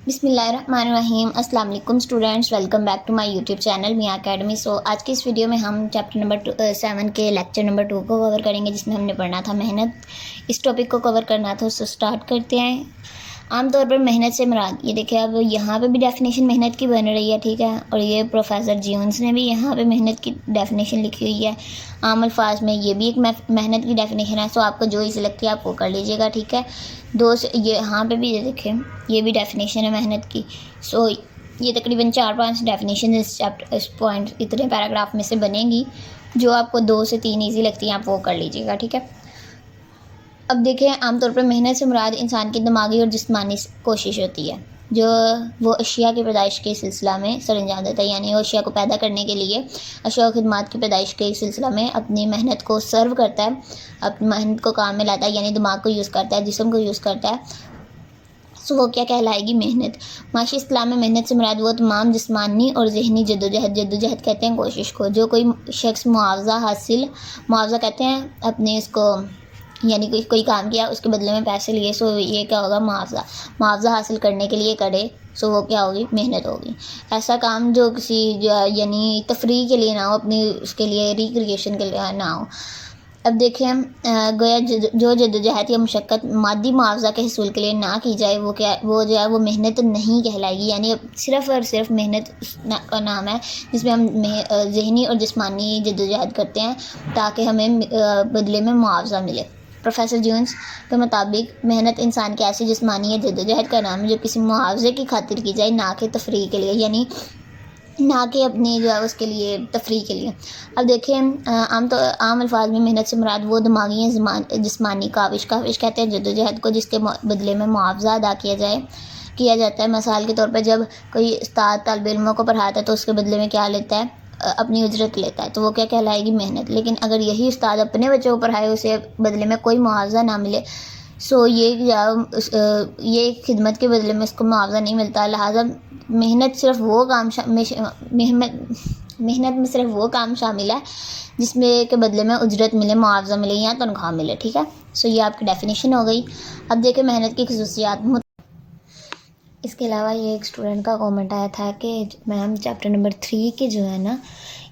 बिस्मिल्लाहिर्रहमानिर्रहीम। अस्सलाम वालेकुम students, welcome back to my YouTube channel Miyan academy. So आज की इस वीडियो में हम चैप्टर नंबर 7 के लेक्चर नंबर 2 को कवर करेंगे, जिसमें हमने पढ़ना था मेहनत। इस टॉपिक को कवर करना था, सो स्टार्ट करते हैं। आमतौर पर मेहनत से मुराद, ये देखिए अब यहाँ पे भी डेफिनेशन मेहनत की बन रही है, ठीक है। और ये प्रोफेसर जीन्स ने भी यहाँ पे मेहनत की डेफिनेशन लिखी हुई है। आम अल्फाज में ये भी एक मेहनत की डेफिनेशन है। सो आपको जो इजी लगती है आप वो कर लीजिएगा, ठीक है। दो से ये यहाँ पे भी ये देखें, ये भी डेफिनेशन है मेहनत की। सो ये तकरीबन 4-5 डेफिनेशन इस पॉइंट इतने पैराग्राफ में से बनेंगी। जो आपको 2 से 3 ईजी लगती हैं आप वो कर लीजिएगा, ठीक है। अब देखें, आमतौर पर मेहनत से मुराद इंसान की दिमागी और जिस्मानी कोशिश होती है, जो वो अशिया की पैदाइश के सिलसिला में सरअंजाम देता है। यानी वो अशिया को पैदा करने के लिए अशिया और खिदमात की पैदाइश के सिलसिला में अपनी मेहनत को सर्व करता है, अपनी मेहनत को काम में लाता है, यानी दिमाग को यूज़ करता है, जिस्म को यूज़ करता है। सो वो क्या कहलाएगी? मेहनत। माशी इस्लाम में मेहनत से मुराद वो तमाम जिस्मानी और जहनी जद्दोजहद कहते हैं कोशिश को, जो कोई शख्स मुआवजा कहते हैं अपने इसको, यानी कोई काम किया उसके बदले में पैसे लिए। सो ये क्या होगा? मुआवजा हासिल करने के लिए करे, सो वो क्या होगी? मेहनत होगी। ऐसा काम जो किसी यानी तफरीह के लिए ना हो, अपनी उसके लिए रिक्रिएशन के लिए ना हो। अब देखें, गोया जो जद्दोजहद या मुशक्क़त मादी मुआवजा के हसूल के लिए ना की जाए, वो क्या, वो जो है वो मेहनत नहीं कहलाएगी। यानी सिर्फ़ और सिर्फ मेहनत का नाम है जिसमें हम ज़हनी और जिस्मानी जद्दोजहद करते हैं ताकि हमें बदले में मुआवजा मिले। प्रोफेसर जोन्स के मुताबिक मेहनत इंसान की ऐसी जिस्मानी जद्दोजहद का नाम है जो किसी मुआवजे की खातिर की जाए, ना कि तफरीह के लिए, यानी ना कि अपनी जो है उसके लिए तफरीह के लिए। अब देखें, आम अल्फाज में मेहनत से मुराद वो दिमागी या जिस्मानी काविश कहते हैं जद्दोजहद को, जिसके बदले में मुआवजा अदा किया जाता है। मिसाल के तौर पर जब कोई उस्ताद तालिब इल्मों को पढ़ाता है तो उसके बदले में क्या लेता है? अपनी उजरत लेता है, तो वो क्या कहलाएगी? मेहनत। लेकिन अगर यही उस्ताद अपने बच्चों को पढ़ाए, उसे बदले में कोई मुआवजा ना मिले, सो ये खिदमत के बदले में उसको मुआवजा नहीं मिलता। लिहाजा मेहनत में सिर्फ वो काम शामिल है जिसमें के बदले में उजरत मिले, मुआवजा मिले या तनख्वाह मिले, ठीक है। सो ये आपकी डेफिनेशन हो गई। अब देखें मेहनत की खसूसियात। इसके अलावा ये एक स्टूडेंट का कमेंट आया था कि मैम चैप्टर नंबर 3 के जो है ना,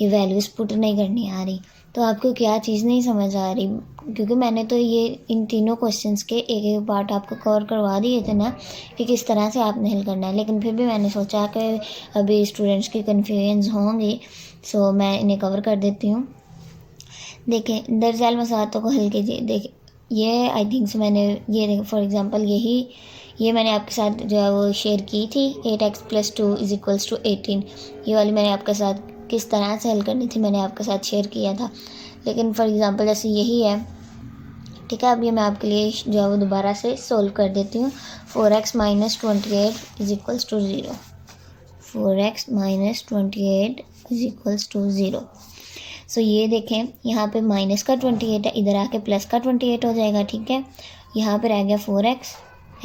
ये वैल्यूज़ पुट नहीं करनी आ रही, तो आपको क्या चीज़ नहीं समझ आ रही? क्योंकि मैंने तो ये इन तीनों क्वेश्चंस के एक एक पार्ट आपको कवर करवा दिए थे ना कि किस तरह से आपने हल करना है, लेकिन फिर भी मैंने सोचा कि अभी स्टूडेंट्स की कन्फ्यूजन होंगी, सो मैं इन्हें कवर कर देती हूँ। देखें, दरअसल मसालों को हल कीजिए। देखिए ये आई थिंक से मैंने ये फॉर एग्ज़ाम्पल ये मैंने आपके साथ जो है वो शेयर की थी, 8x + 2 = 18। ये वाली मैंने आपके साथ किस तरह से हल करनी थी मैंने आपके साथ शेयर किया था। लेकिन फॉर एग्ज़ाम्पल जैसे यही है, ठीक है। अब ये मैं आपके लिए जो है वो दोबारा से सोल्व कर देती हूँ। 4x - 28 = 0। 4x - 28 = 0। सो ये देखें, यहाँ पे माइनस का 28 है, इधर आके प्लस का 28 हो जाएगा, ठीक है। यहाँ पे रह गया 4x,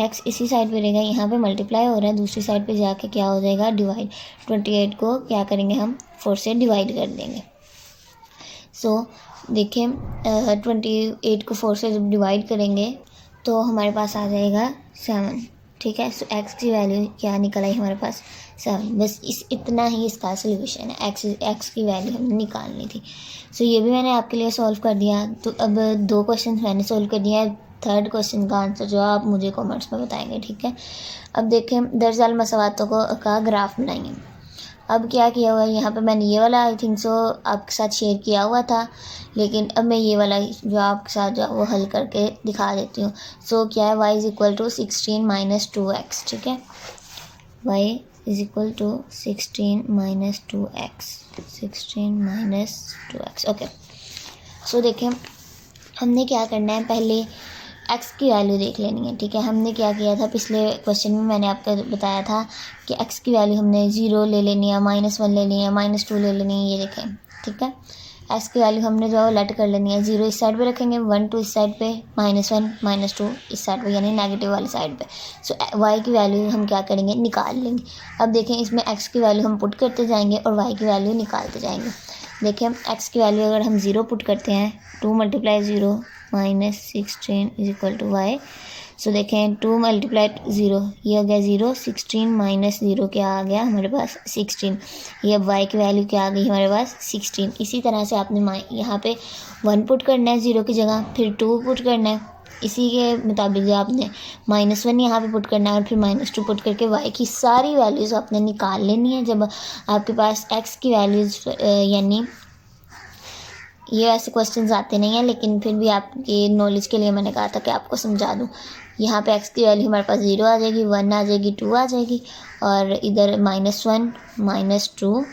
x इसी साइड पे रहेगा, यहाँ पे मल्टीप्लाई हो रहा है, दूसरी साइड पे जाके क्या हो जाएगा? डिवाइड। 28 को क्या करेंगे हम? 4 से डिवाइड कर देंगे। सो देखें, 28 को 4 से जब डिवाइड करेंगे तो हमारे पास आ जाएगा 7, ठीक है। सो x की वैल्यू क्या निकल आई हमारे पास? 7। बस इतना ही इसका सोल्यूशन है। x की वैल्यू हमें निकालनी थी। सो ये भी मैंने आपके लिए सॉल्व कर दिया। तो अब 2 क्वेश्चन मैंने सॉल्व कर दिया है। 3rd क्वेश्चन का आंसर जो आप मुझे कमेंट्स में बताएंगे, ठीक है। अब देखें, दरअसल मसवातों का ग्राफ बनाएंगे। अब क्या किया हुआ है यहाँ पे, मैंने ये वाला आई थिंक सो आपके साथ शेयर किया हुआ था, लेकिन अब मैं ये वाला जो आपके साथ जो वो हल करके दिखा देती हूँ। सो क्या है? y = 16 - 2x, ठीक है। y = 16 - 2x, 16 - 2x, okay. सो देखें, हमने क्या करना है, पहले x की वैल्यू देख लेनी है, ठीक है। हमने क्या किया था पिछले क्वेश्चन में, मैंने आपको बताया था कि x की वैल्यू हमने 0 ले लेनी है, -1 ले लेनी है, -2 ले लेनी है, ये देखें, ठीक है। x की वैल्यू हमने जो है लेट कर लेनी है, 0 इस साइड पे रखेंगे, 1 2 इस साइड पे, -1 -2 इस साइड पे, यानी नेगेटिव वाली साइड पे। सो y की वैल्यू हम क्या करेंगे? निकाल लेंगे। अब देखें, इसमें x की वैल्यू हम पुट करते जाएंगे और y की वैल्यू निकालते जाएंगे। देखिए, x की वैल्यू अगर हम 0 पुट करते हैं, 2 × 0 -16 = y। सो देखें 2 मल्टीप्लाइड 0, ये हो गया 0, 16 माइनस 0 क्या आ गया हमारे पास 16। ये अब y की वैल्यू क्या आ गई हमारे पास 16। इसी तरह से आपने यहाँ पे 1 पुट करना है 0 की जगह, फिर 2 पुट करना है, इसी के मुताबिक जो आपने -1 यहाँ पे पुट करना है और फिर -2 पुट करके y की सारी वैल्यूज़ आपने निकाल लेनी है। जब आपके पास x की वैल्यूज़ यानी ये ऐसे क्वेश्चंस आते नहीं हैं, लेकिन फिर भी आपके नॉलेज के लिए मैंने कहा था कि आपको समझा दूँ। यहाँ पे x की वैल्यू हमारे पास 0 आ जाएगी, 1 आ जाएगी, 2 आ जाएगी और इधर -1 -2,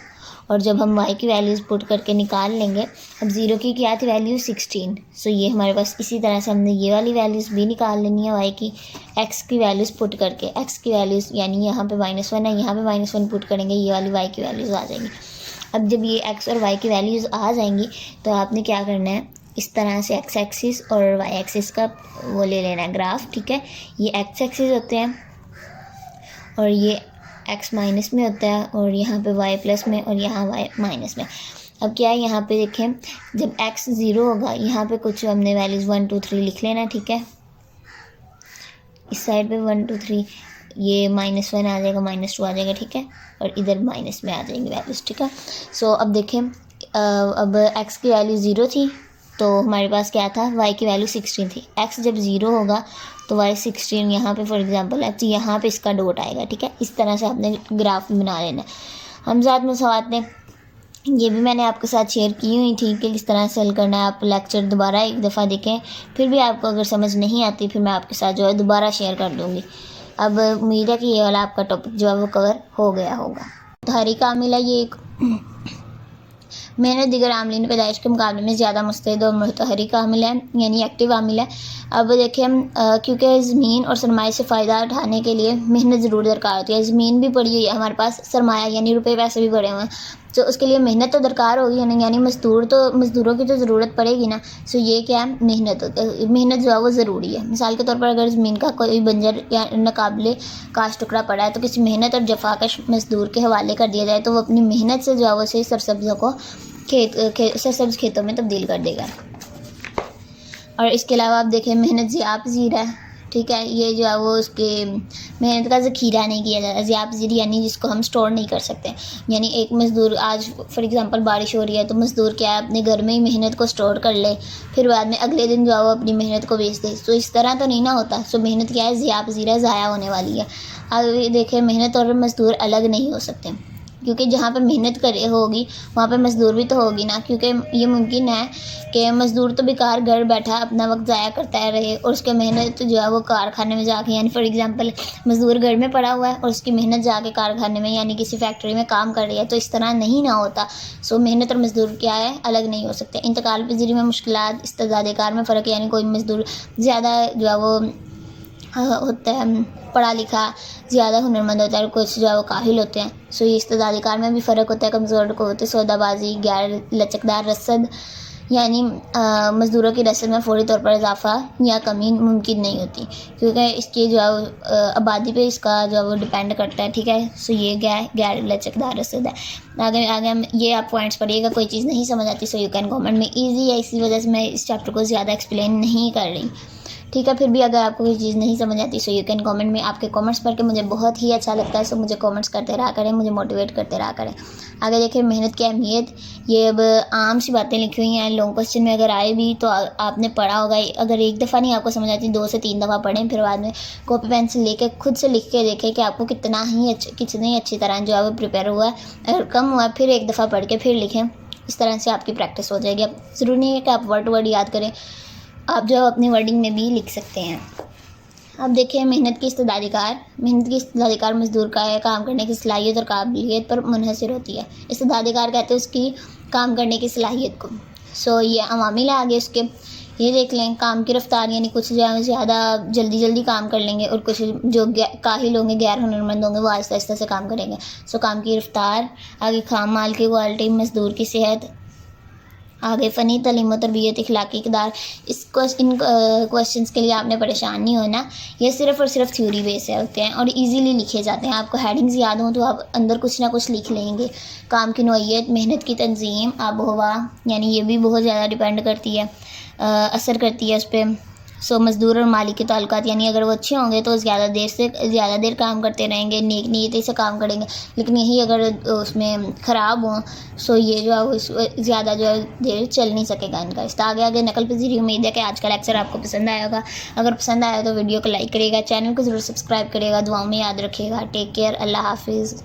और जब हम y की वैल्यूज़ पुट करके निकाल लेंगे, अब 0 की क्या थी वैल्यू 16, सो ये हमारे पास इसी तरह से हमने ये वाली वैल्यूज़ भी निकाल लेनी है y की, x की वैल्यूज़ पुट करके, x की वैल्यूज़ यानी यहाँ पे -1 है, यहाँ पे -1 पुट करेंगे, ये वाली y की वैल्यूज़ आ जाएंगी। अब जब ये x और y की वैल्यूज़ आ जाएंगी तो आपने क्या करना है, इस तरह से x एक्सिस और y एक्सिस का वो ले लेना है ग्राफ, ठीक है। ये x एक्सिस होते हैं और ये x माइनस में होता है और यहाँ पे y प्लस में और यहाँ y माइनस में। अब क्या है यहाँ पे देखें, जब x 0 होगा यहाँ पे कुछ हमने वैल्यूज़ 1 2 3 लिख लेना, ठीक है। इस साइड पे 1 2 3, ये -1 आ जाएगा, -2 आ जाएगा, ठीक है, और इधर माइनस में आ जाएंगी वैल्यूज़, ठीक है। सो अब देखें, अब x की वैल्यू 0 थी तो हमारे पास क्या था, y की वैल्यू 16 थी। x जब 0 होगा तो y 16 यहाँ पे फॉर एग्जांपल है तो यहाँ पे इसका डॉट आएगा, ठीक है। इस तरह से आपने ग्राफ बना लेना। हम साथ में सवातें ये भी मैंने आपके साथ शेयर की हुई थी कि किस तरह से हल करना है। आप लेक्चर दोबारा एक दफ़ा देखें, फिर भी आपको अगर समझ नहीं आती फिर मैं आपके साथ जो है दोबारा शेयर कर दूँगी। अब उम्मीद है कि ये वाला आपका टॉपिक जो है वो कवर हो गया होगा। तहरीक आमिला ये एक मेहनत दिगर आमलीन पैदाइश के मुकाबले में ज़्यादा मुस्तैद और मुतहरिक आमिल है, यानी एक्टिव आमिल है। अब देखिए क्योंकि ज़मीन और सरमाए से फ़ायदा उठाने के लिए मेहनत ज़रूर दरकार होती है। ज़मीन भी पड़ी हुई है हमारे पास, सरमाया यानी रुपए पैसे भी पड़े हुए हैं, तो उसके लिए मेहनत तो दरकार होगी, यानी मज़दूरों की तो ज़रूरत पड़ेगी ना। सो ये क्या है, मेहनत जो है वो ज़रूरी है। मिसाल के तौर पर अगर ज़मीन का कोई बंजर या नाकाबिले काश टुकड़ा पड़ा है तो किसी मेहनत और जफाकश मज़दूर के हवाले कर दिया जाए तो वो अपनी मेहनत से जो है वो सही सरसब्ज़ों को सरसब्ज़ खेतों में तब्दील कर देगा। और इसके अलावा आप देखें मेहनत ज़ियाब पज़ीर है, ठीक है। ये जो है वो उसके मेहनत का ज़ख़ीरा नहीं किया जाता। ज़ियाब पज़ीर यानी जिसको हम स्टोर नहीं कर सकते, यानी एक मज़दूर आज फॉर एग्ज़ाम्पल बारिश हो रही है तो मज़दूर क्या है अपने घर में ही मेहनत को स्टोर कर ले, फिर बाद में अगले दिन जो है वो अपनी मेहनत को बेच दे। तो इस तरह तो नहीं ना होता। सो मेहनत क्या है, ज़ियाब पज़ीर है, ज़ाया होने वाली है। अब देखें मेहनत और मज़दूर अलग नहीं हो सकते, क्योंकि जहाँ पर मेहनत करे होगी वहाँ पे मज़दूर भी तो होगी ना, क्योंकि ये मुमकिन है कि मज़दूर तो बेकार घर बैठा अपना वक्त ज़ाया करता रहे और उसके मेहनत जो है वो कारखाने में जाके, यानी फॉर एग्ज़ाम्पल मज़दूर घर में पड़ा हुआ है और उसकी मेहनत जाके कारखाने में यानी किसी फैक्ट्री में काम कर रही है, तो इस तरह नहीं ना होता। सो मेहनत और मज़दूर क्या है, अलग नहीं हो सकते। इंतकाल पज़ीरी में मुश्किलात, इस्तेदाद कार में फ़र्क, यानी कोई मज़दूर ज़्यादा जो है वो होता है पढ़ा लिखा, ज़्यादा हुनरमंद होता है, कुछ जो है वो काहिल होते हैं। सो ये इस्तेदादी कार में भी फ़र्क होता है। कमज़ोर को होते सौदाबाजी, गैर लचकदार रसद, यानी मज़दूरों की रसद में फ़ौरी तौर पर इजाफ़ा या कमी मुमकिन नहीं होती, क्योंकि इसकी जो है आबादी पे इसका जो है वो डिपेंड करता है, ठीक है। सो ये गैर लचकदार रसद है। आगे हम ये आप पॉइंट्स पढ़िएगा। कोई चीज़ नहीं समझ आती सो यू कैन कमेंट में, ईजी है, इसी वजह से मैं इस चैप्टर को ज़्यादा एक्सप्लेन नहीं कर रही, ठीक है। फिर भी अगर आपको कोई चीज़ नहीं समझ आती सो यू कैन कमेंट में। आपके कमेंट्स पढ़ के मुझे बहुत ही अच्छा लगता है, सो मुझे कमेंट्स करते रहा करें, मुझे मोटिवेट करते रहा करें। आगे देखिए मेहनत की अहमियत, ये अब आम सी बातें लिखी हुई हैं, लॉन्ग क्वेश्चन में अगर आए भी तो आपने पढ़ा होगा। अगर एक दफ़ा नहीं आपको समझ आती 2 से 3 दफ़ा पढ़ें, फिर बाद में कॉपी पेंसिल लेके खुद से लिख के देखें कि आपको कितनी अच्छी तरह जो है वो प्रिपेयर हुआ है। अगर कम हुआ फिर एक दफ़ा पढ़ के फिर लिखें, इस तरह से आपकी प्रैक्टिस हो जाएगी। अब ज़रूरी नहीं है कि आप वर्ड टू वर्ड याद करें, आप जो अपनी वर्डिंग में भी लिख सकते हैं। अब देखिए मेहनत की इस्तेदादी कार मज़दूर का है काम करने की सलाहियत और काबिलियत पर मुनहसर होती है। इस्तेदादी कार कहते हैं उसकी काम करने की सलाहियत को। सो ये अवामिल है आगे उसके, ये देख लें। काम की रफ्तार, यानी कुछ जो है ज़्यादा जल्दी काम कर लेंगे और कुछ जो काहिल होंगे, गैर हुनरमंद होंगे, वो आहिस्ता आहिस्ता से काम करेंगे। सो काम की रफ्तार, आगे खाम माल की क्वालिटी, मज़दूर की सेहत, आगे फ़नी तलीम और तरबियत, इखलाकी इक़दार। इन क्वेश्चंस के लिए आपने परेशान नहीं होना, ये सिर्फ़ और सिर्फ थ्योरी बेस से होते हैं और इजीली लिखे जाते हैं। आपको हेडिंग्स याद हों तो आप अंदर कुछ ना कुछ लिख लेंगे। काम की नौइयत, मेहनत की तंजीम, आब हवा, यानी ये भी बहुत ज़्यादा डिपेंड करती है, असर करती है उस पर। सो मज़दूर और मालिक के ताल्लुकात, यानी अगर वो अच्छे होंगे तो ज़्यादा देर काम करते रहेंगे, नेक नीयती से काम करेंगे। लेकिन यही अगर उसमें ख़राब हों, सो ये जो है वो ज़्यादा जो है देर चल नहीं सकेगा इनका। इससे आगे नकल पजीरी। उम्मीद है कि आज का लेक्चर आपको पसंद आया होगा। अगर पसंद आया तो वीडियो को लाइक करिएगा, चैनल को ज़रूर सब्सक्राइब करिएगा, दुआओं में याद रखिएगा। टेक केयर, अल्लाह हाफिज़।